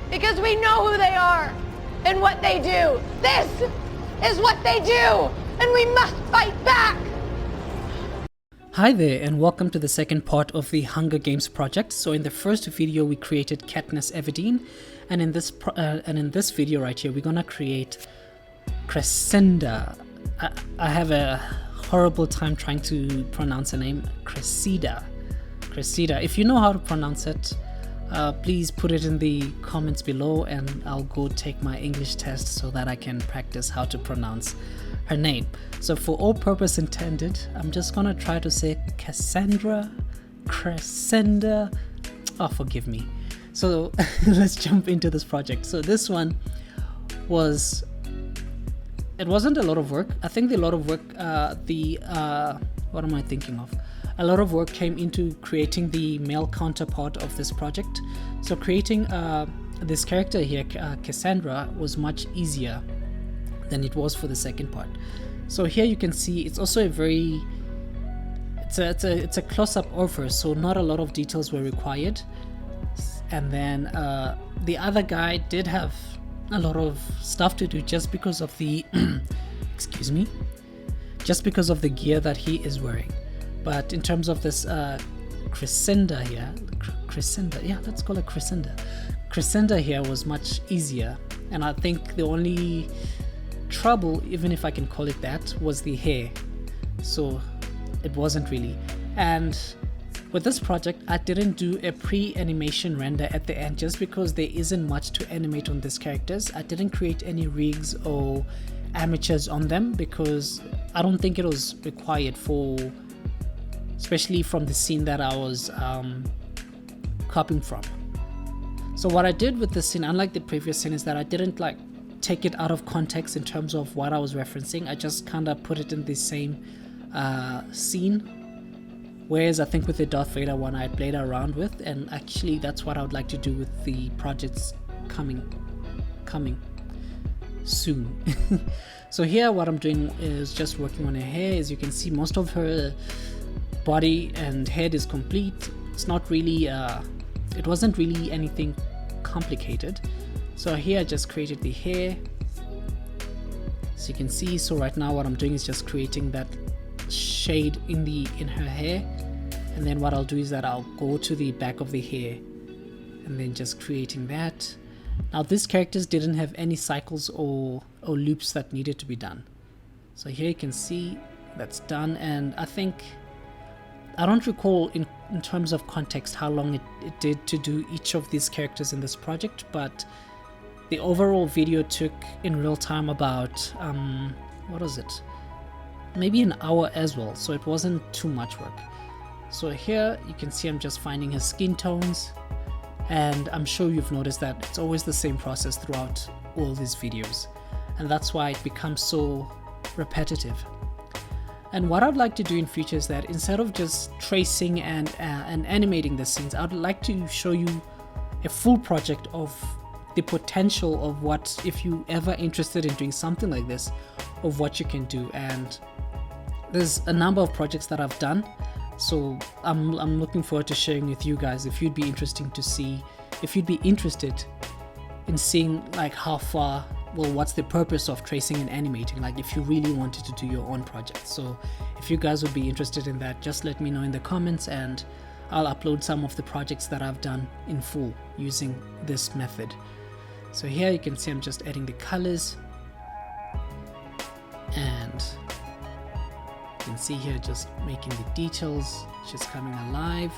because we know who they are and what they do. This is what they do, and we must fight back. Hi there, and welcome to the second part of the Hunger Games project. So in the first video we created Katniss Everdeen, and in this video right here we're gonna create Cressida. I have a horrible time trying to pronounce her name. Cressida. If you know how to pronounce it, please put it in the comments below, and I'll go take my English test so that I can practice how to pronounce her name. So for all purpose intended, I'm just gonna try to say Crescenda. Oh, forgive me. So let's jump into this project. So this one it wasn't a lot of work. I think a lot of work, what am I thinking of? A lot of work came into creating the male counterpart of this project. So creating this character here, Cassandra, was much easier than it was for the second part. So here you can see it's also it's a close-up offer, so not a lot of details were required. And then the other guy did have a lot of stuff to do just because of the just because of the gear that he is wearing. But in terms of this Cressida here, let's call it Cressida here was much easier, and I think the only trouble, even if I can call it that, was the hair. So it wasn't really. And with this project I didn't do a pre-animation render at the end just because there isn't much to animate on these characters. I didn't create any rigs or amateurs on them because I don't think it was required, especially from the scene that I was copying from. So what I did with this scene, unlike the previous scene, is that I didn't take it out of context in terms of what I was referencing. I just kind of put it in the same scene. Whereas I think with the Darth Vader one I played around with, and actually that's what I would like to do with the projects coming soon. So here what I'm doing is just working on her hair. As you can see, most of her body and head is complete. It's not really it wasn't really anything complicated. So here I just created the hair, so you can see. So right now what I'm doing is just creating that shade in her hair, and then what I'll do is that I'll go to the back of the hair and then just creating that. Now these characters didn't have any cycles or loops that needed to be done. So here you can see that's done, and I don't recall in terms of context how long it did to do each of these characters in this project, but the overall video took in real time about what was it? Maybe an hour as well, so it wasn't too much work. So here you can see I'm just finding his skin tones, and I'm sure you've noticed that it's always the same process throughout all these videos, and that's why it becomes so repetitive. And what I'd like to do in future is that instead of just tracing and animating the scenes, I'd like to show you a full project of the potential of what, if you ever interested in doing something like this, of what you can do. And there's a number of projects that I've done, so I'm looking forward to sharing with you guys if you'd be interested in seeing how far, what's the purpose of tracing and animating, if you really wanted to do your own project. So if you guys would be interested in that, just let me know in the comments, and I'll upload some of the projects that I've done in full using this method. So here you can see I'm just adding the colors, and you can see here just making the details just coming alive,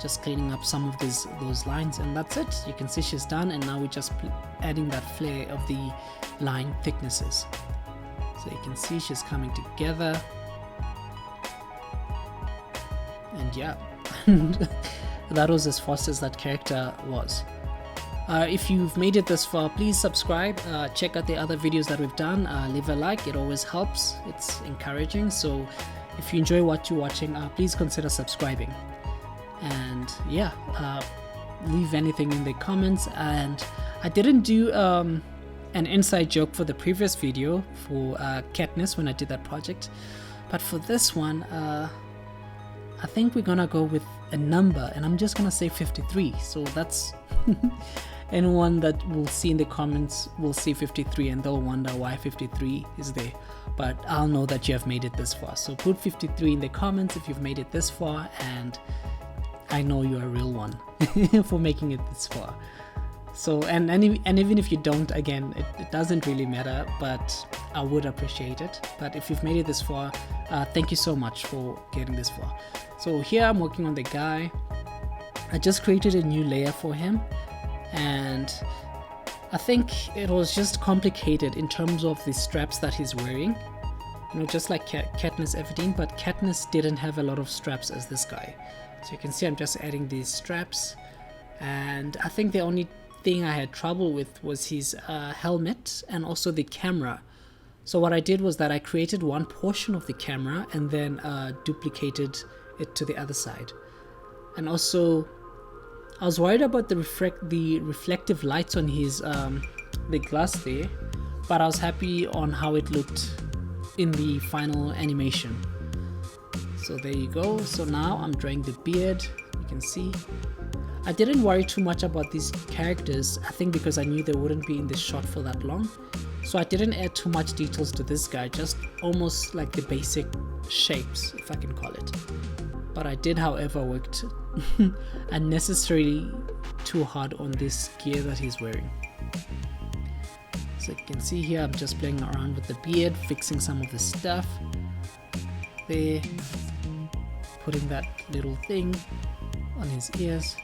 just cleaning up some of those lines, and that's it. You can see she's done, and now we're just adding that flair of the line thicknesses. So you can see she's coming together, and yeah, that was as fast as that character was. If you've made it this far, please subscribe, check out the other videos that we've done, leave a like, it always helps, it's encouraging. So if you enjoy what you're watching, please consider subscribing. And yeah, leave anything in the comments. And I didn't do an inside joke for the previous video for Katniss when I did that project, but for this one I think we're gonna go with a number, and I'm just gonna say 53. So that's anyone that will see in the comments will see 53 and they'll wonder why 53 is there, but I'll know that you have made it this far. So put 53 in the comments if you've made it this far, and I know you're a real one for making it this far. So and even if you don't, again, it doesn't really matter, but I would appreciate it. But if you've made it this far, thank you so much for getting this far. So here I'm working on the guy. I just created a new layer for him, and I think it was just complicated in terms of the straps that he's wearing, you know, just like Katniss Everdeen, but Katniss didn't have a lot of straps as this guy. So you can see I'm just adding these straps, and I think the only thing I had trouble with was his helmet and also the camera. So what I did was that I created one portion of the camera and then duplicated it to the other side. And also I was worried about the reflective lights on his the glass there, but I was happy on how it looked in the final animation. So there you go. So now I'm drawing the beard. You can see I didn't worry too much about these characters, I think because I knew they wouldn't be in this shot for that long. So I didn't add too much details to this guy, just almost like the basic shapes, if I can call it. But I did, however, worked unnecessarily too hard on this gear that he's wearing. So you can see here I'm just playing around with the beard, fixing some of the stuff there, putting that little thing on his ears.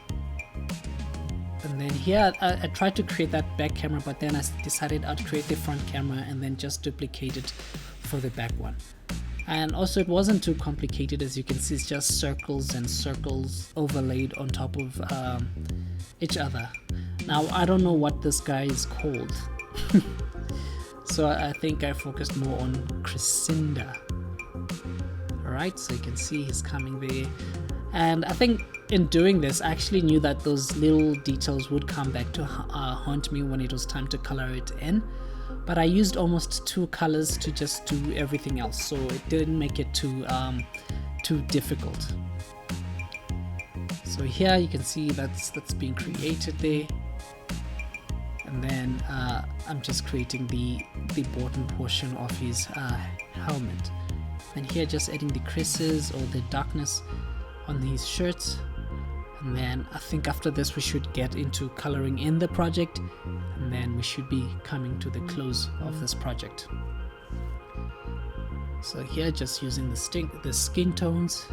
And then here I tried to create that back camera, but then I decided I'd create the front camera and then just duplicate it for the back one. And also it wasn't too complicated, as you can see, it's just circles and circles overlaid on top of each other. Now I don't know what this guy is called, so I think I focused more on Cressida. Alright, so you can see he's coming there, and I think in doing this I actually knew that those little details would come back to haunt me when it was time to color it in, but I used almost 2 colors to just do everything else, so it didn't make it too difficult. So here you can see that's being created there, and then I'm just creating the bottom portion of his helmet, and here just adding the creases or the darkness on his shirts. And then I think after this we should get into coloring in the project, and then we should be coming to the close of this project. So here just using the skin tones.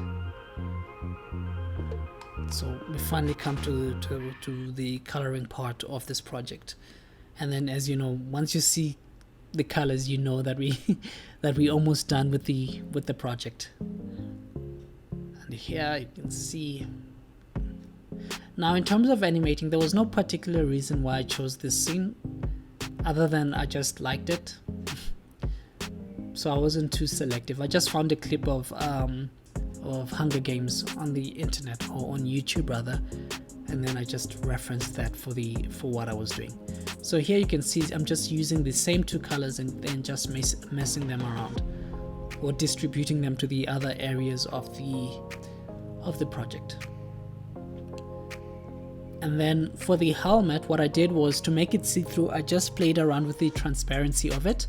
So we finally come to the coloring part of this project, and then, as you know, once you see the colors, you know that we almost done with the project. And here you can see. Now in terms of animating, there was no particular reason why I chose this scene, other than I just liked it. So I wasn't too selective. I just found a clip of Hunger Games on the internet, or on YouTube rather, and then I just referenced that for what I was doing. So here you can see I'm just using the same 2 colors and then just messing them around, or distributing them to the other areas of the project. And then for the helmet, what I did was, to make it see-through, I just played around with the transparency of it,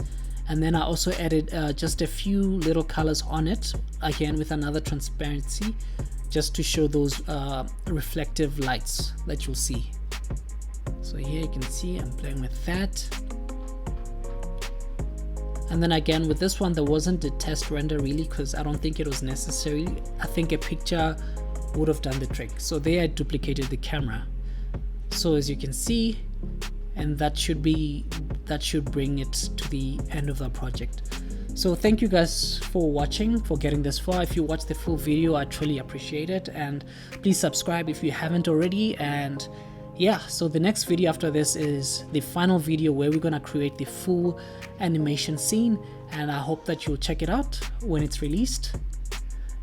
and then I also added just a few little colors on it, again with another transparency, just to show those reflective lights that you'll see. So here you can see I'm playing with that. And then again with this one, there wasn't a test render really, because I don't think it was necessary. I think a picture would have done the trick. So there I duplicated the camera. So as you can see, and that should bring it to the end of the project. So thank you guys for watching, for getting this far. If you watched the full video, I truly appreciate it, and please subscribe if you haven't already. And yeah, so the next video after this is the final video where we're gonna create the full animation scene, and I hope that you'll check it out when it's released.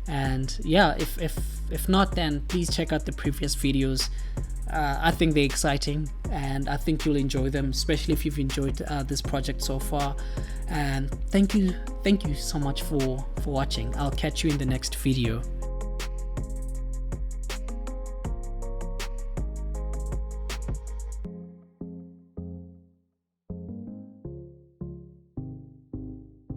And yeah, if not, then please check out the previous videos. I think they're exciting, and I think you'll enjoy them, especially if you've enjoyed this project so far. And thank you so much for watching. I'll catch you in the next video.